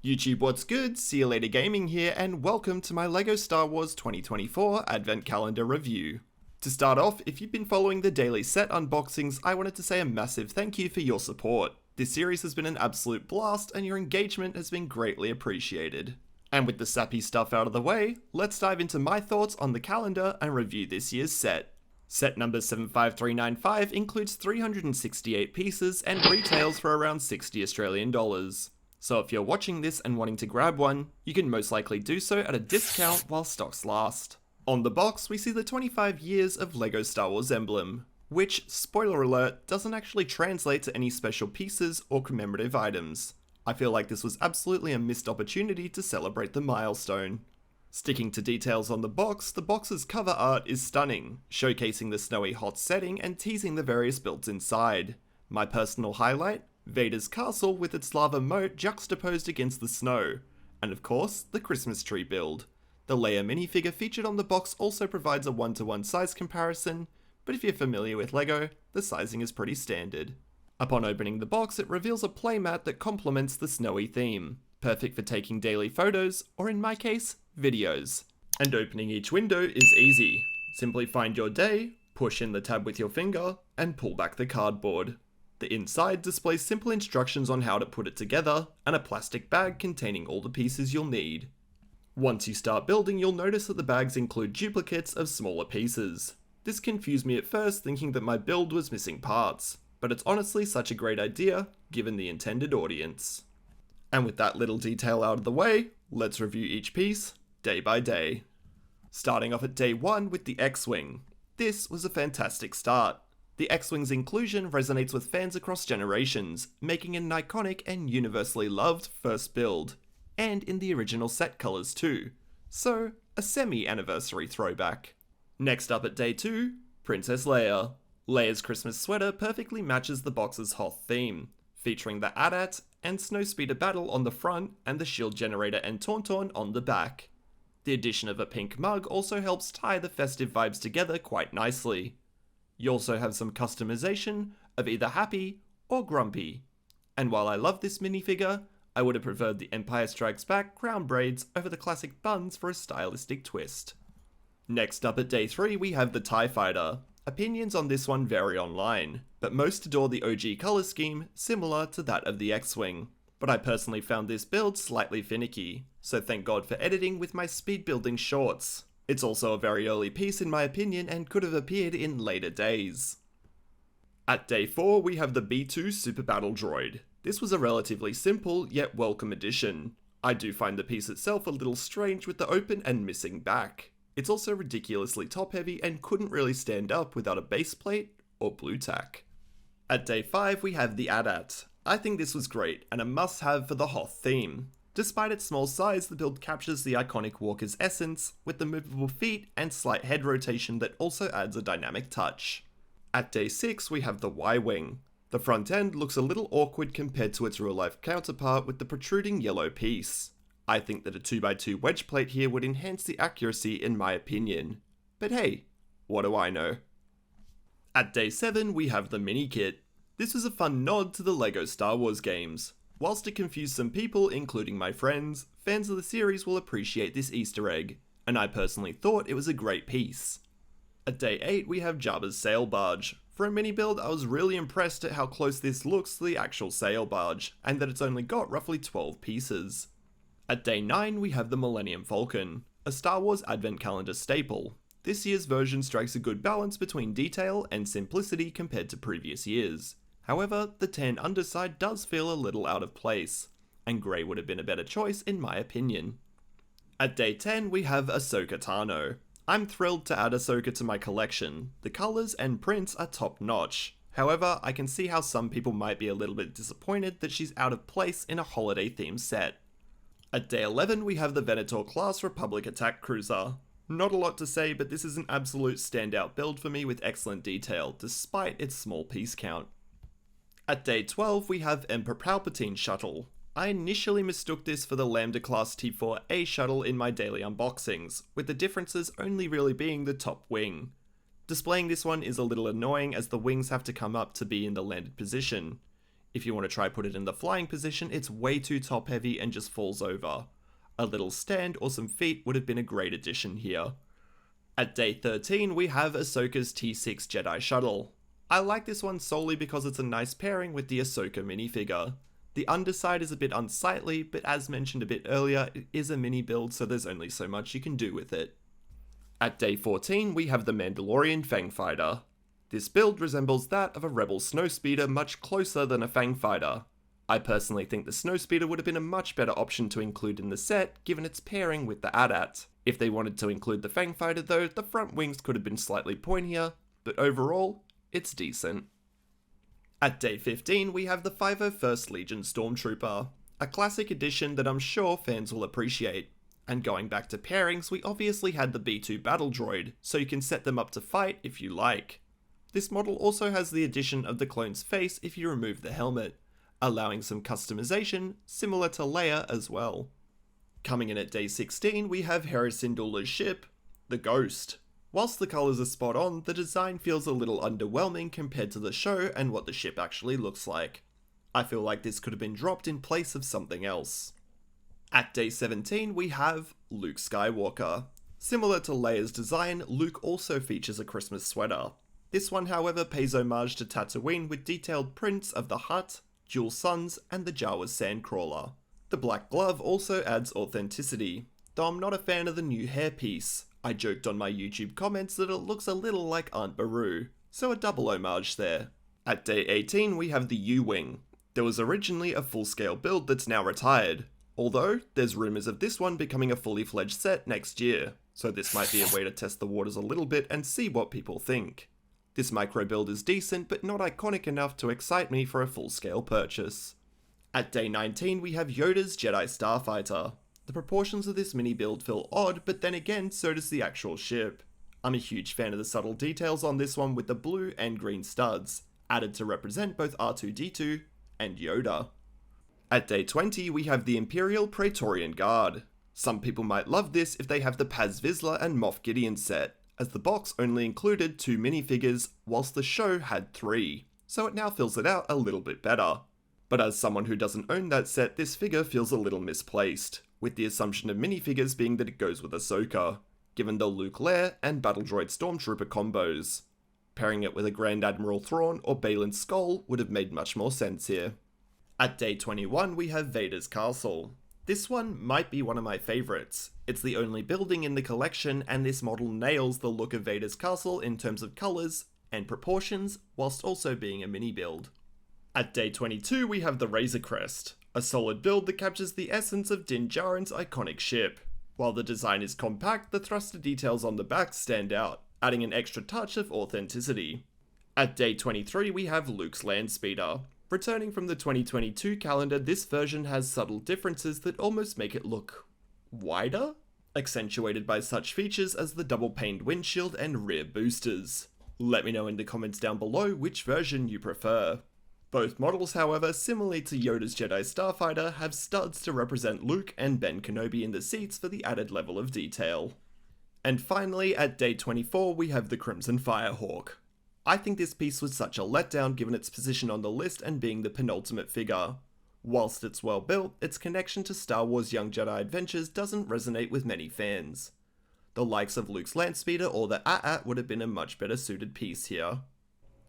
YouTube, what's good? See you later gaming here, and welcome to my LEGO Star Wars 2024 Advent Calendar review. To start off, if you've been following the daily set unboxings, I wanted to say a massive thank you for your support. This series has been an absolute blast, and your engagement has been greatly appreciated. And with the sappy stuff out of the way, let's dive into my thoughts on the calendar and review this year's set. Set number 75395 includes 368 pieces and retails for around $60 Australian. So if you're watching this and wanting to grab one, you can most likely do so at a discount while stocks last. On the box, we see the 25 years of LEGO Star Wars emblem, which, spoiler alert, doesn't actually translate to any special pieces or commemorative items. I feel like this was absolutely a missed opportunity to celebrate the milestone. Sticking to details on the box's cover art is stunning, showcasing the snowy hot setting and teasing the various builds inside. My personal highlight? Vader's castle with its lava moat juxtaposed against the snow, and of course, the Christmas tree build. The Leia minifigure featured on the box also provides a 1-to-1 size comparison, but if you're familiar with LEGO, the sizing is pretty standard. Upon opening the box, it reveals a playmat that complements the snowy theme, perfect for taking daily photos, or in my case, videos. And opening each window is easy. Simply find your day, push in the tab with your finger, and pull back the cardboard. The inside displays simple instructions on how to put it together, and a plastic bag containing all the pieces you'll need. Once you start building, you'll notice that the bags include duplicates of smaller pieces. This confused me at first, thinking that my build was missing parts, but it's honestly such a great idea, given the intended audience. And with that little detail out of the way, let's review each piece, day by day. Starting off at day 1 with the X-Wing. This was a fantastic start. The X-Wing's inclusion resonates with fans across generations, making it an iconic and universally loved first build, and in the original set colours too, so a semi-anniversary throwback. Next up at day 2, Princess Leia. Leia's Christmas sweater perfectly matches the box's Hoth theme, featuring the AT-AT and Snowspeeder battle on the front and the shield generator and Tauntaun on the back. The addition of a pink mug also helps tie the festive vibes together quite nicely. You also have some customization of either happy or grumpy. And while I love this minifigure, I would have preferred the Empire Strikes Back crown braids over the classic buns for a stylistic twist. Next up at day 3 we have the TIE Fighter. Opinions on this one vary online, but most adore the OG colour scheme similar to that of the X-Wing. But I personally found this build slightly finicky, so thank God for editing with my speed building shorts. It's also a very early piece in my opinion and could have appeared in later days. At day 4 we have the B2 Super Battle Droid. This was a relatively simple yet welcome addition. I do find the piece itself a little strange with the open and missing back. It's also ridiculously top heavy and couldn't really stand up without a base plate or blue tack. At day 5 we have the AT-AT. I think this was great and a must have for the Hoth theme. Despite its small size, the build captures the iconic Walker's essence, with the movable feet and slight head rotation that also adds a dynamic touch. At day 6 we have the Y-Wing. The front end looks a little awkward compared to its real life counterpart with the protruding yellow piece. I think that a 2x2 wedge plate here would enhance the accuracy in my opinion. But hey, what do I know? At day 7 we have the mini kit. This was a fun nod to the LEGO Star Wars games. Whilst it confused some people, including my friends, fans of the series will appreciate this Easter egg, and I personally thought it was a great piece. At day 8 we have Jabba's sail barge. For a mini build, I was really impressed at how close this looks to the actual sail barge, and that it's only got roughly 12 pieces. At day 9 we have the Millennium Falcon, a Star Wars Advent Calendar staple. This year's version strikes a good balance between detail and simplicity compared to previous years. However, the tan underside does feel a little out of place, and grey would have been a better choice in my opinion. At day 10 we have Ahsoka Tano. I'm thrilled to add Ahsoka to my collection. The colours and prints are top notch. However, I can see how some people might be a little bit disappointed that she's out of place in a holiday themed set. At day 11 we have the Venator class Republic attack cruiser. Not a lot to say, but this is an absolute standout build for me with excellent detail, despite its small piece count. At day 12 we have Emperor Palpatine shuttle. I initially mistook this for the Lambda class T4A shuttle in my daily unboxings, with the differences only really being the top wing. Displaying this one is a little annoying as the wings have to come up to be in the landed position. If you want to try put it in the flying position, it's way too top heavy and just falls over. A little stand or some feet would have been a great addition here. At day 13, we have Ahsoka's T6 Jedi Shuttle. I like this one solely because it's a nice pairing with the Ahsoka minifigure. The underside is a bit unsightly, but as mentioned a bit earlier, it is a mini build, so there's only so much you can do with it. At day 14, we have the Mandalorian Fangfighter. This build resembles that of a Rebel Snowspeeder much closer than a Fangfighter. I personally think the Snowspeeder would have been a much better option to include in the set, given its pairing with the AT-AT. If they wanted to include the Fangfighter though, the front wings could have been slightly pointier, but overall, it's decent. At day 15, we have the 501st Legion Stormtrooper, a classic addition that I'm sure fans will appreciate. And going back to pairings, we obviously had the B2 Battle Droid, so you can set them up to fight if you like. This model also has the addition of the clone's face if you remove the helmet, allowing some customization, similar to Leia as well. Coming in at day 16, we have Hera Syndulla's ship, the Ghost. Whilst the colours are spot on, the design feels a little underwhelming compared to the show and what the ship actually looks like. I feel like this could have been dropped in place of something else. At day 17, we have Luke Skywalker. Similar to Leia's design, Luke also features a Christmas sweater. This one, however, pays homage to Tatooine with detailed prints of the Hutt, dual suns, and the Jawa's sandcrawler. The black glove also adds authenticity, though I'm not a fan of the new hairpiece. I joked on my YouTube comments that it looks a little like Aunt Beru, so a double homage there. At day 18, we have the U-Wing. There was originally a full-scale build that's now retired, although there's rumours of this one becoming a fully fledged set next year, so this might be a way to test the waters a little bit and see what people think. This micro build is decent, but not iconic enough to excite me for a full-scale purchase. At day 19, we have Yoda's Jedi Starfighter. The proportions of this mini build feel odd, but then again, so does the actual ship. I'm a huge fan of the subtle details on this one with the blue and green studs, added to represent both R2-D2 and Yoda. At day 20, we have the Imperial Praetorian Guard. Some people might love this if they have the Paz Vizsla and Moff Gideon set, as the box only included 2 minifigures, whilst the show had 3, so it now fills it out a little bit better. But as someone who doesn't own that set, this figure feels a little misplaced, with the assumption of minifigures being that it goes with Ahsoka, given the Luke Leia and Battle Droid Stormtrooper combos. Pairing it with a Grand Admiral Thrawn or Baylan Skoll would have made much more sense here. At day 21, we have Vader's Castle. This one might be one of my favourites. It's the only building in the collection, and this model nails the look of Vader's Castle in terms of colours and proportions, whilst also being a mini build. At day 22, we have the Razor Crest, a solid build that captures the essence of Din Djarin's iconic ship. While the design is compact, the thruster details on the back stand out, adding an extra touch of authenticity. At day 23, we have Luke's Landspeeder. Returning from the 2022 calendar, this version has subtle differences that almost make it look wider, accentuated by such features as the double-paned windshield and rear boosters. Let me know in the comments down below which version you prefer. Both models, however, similarly to Yoda's Jedi Starfighter, have studs to represent Luke and Ben Kenobi in the seats for the added level of detail. And finally, at day 24, we have the Crimson Firehawk. I think this piece was such a letdown given its position on the list and being the penultimate figure. Whilst it's well built, its connection to Star Wars Young Jedi Adventures doesn't resonate with many fans. The likes of Luke's Landspeeder or the AT-AT would have been a much better suited piece here.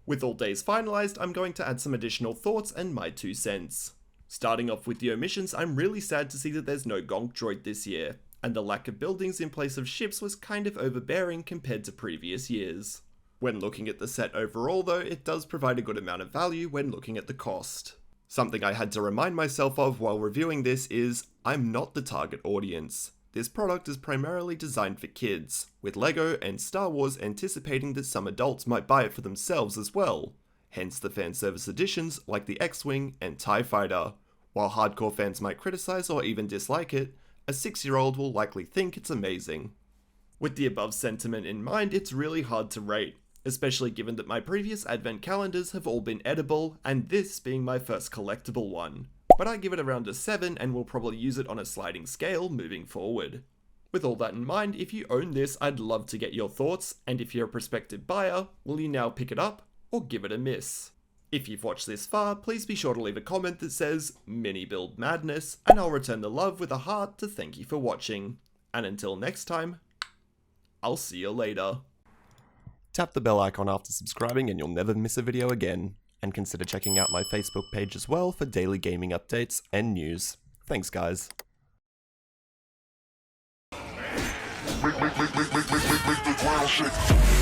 With all days finalised, I'm going to add some additional thoughts and my 2 cents. Starting off with the omissions, I'm really sad to see that there's no Gonk droid this year, and the lack of buildings in place of ships was kind of overbearing compared to previous years. When looking at the set overall though, it does provide a good amount of value when looking at the cost. Something I had to remind myself of while reviewing this is, I'm not the target audience. This product is primarily designed for kids, with LEGO and Star Wars anticipating that some adults might buy it for themselves as well, hence the fan service editions like the X-Wing and TIE Fighter. While hardcore fans might criticize or even dislike it, a 6-year-old will likely think it's amazing. With the above sentiment in mind, it's really hard to rate, especially given that my previous advent calendars have all been edible, and this being my first collectible one. But I give it around a 7 and will probably use it on a sliding scale moving forward. With all that in mind, if you own this, I'd love to get your thoughts, and if you're a prospective buyer, will you now pick it up or give it a miss? If you've watched this far, please be sure to leave a comment that says Mini Build Madness, and I'll return the love with a heart to thank you for watching. And until next time, I'll see you later. Tap the bell icon after subscribing and you'll never miss a video again. And consider checking out my Facebook page as well for daily gaming updates and news. Thanks guys. Make the ground shake.